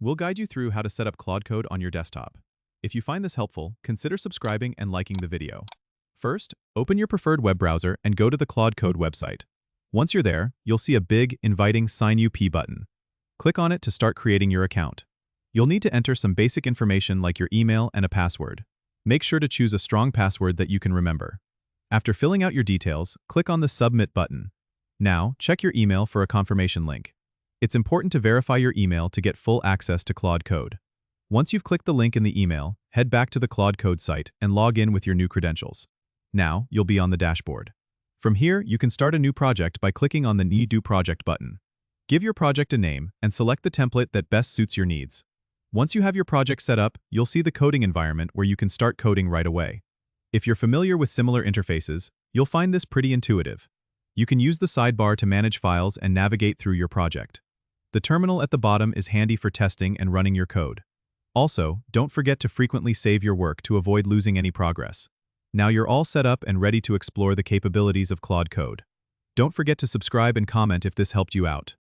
We'll guide you through how to set up Claude Code on your desktop. If you find this helpful, consider subscribing and liking the video. First, open your preferred web browser and go to the Claude Code website. Once you're there, you'll see a big, inviting Sign Up button. Click on it to start creating your account. You'll need to enter some basic information like your email and a password. Make sure to choose a strong password that you can remember. After filling out your details, click on the Submit button. Now, check your email for a confirmation link. It's important to verify your email to get full access to Claude Code. Once you've clicked the link in the email, head back to the Claude Code site and log in with your new credentials. Now, you'll be on the dashboard. From here, you can start a new project by clicking on the New Project button. Give your project a name and select the template that best suits your needs. Once you have your project set up, you'll see the coding environment where you can start coding right away. If you're familiar with similar interfaces, you'll find this pretty intuitive. You can use the sidebar to manage files and navigate through your project. The terminal at the bottom is handy for testing and running your code. Also, don't forget to frequently save your work to avoid losing any progress. Now you're all set up and ready to explore the capabilities of Claude Code. Don't forget to subscribe and comment if this helped you out.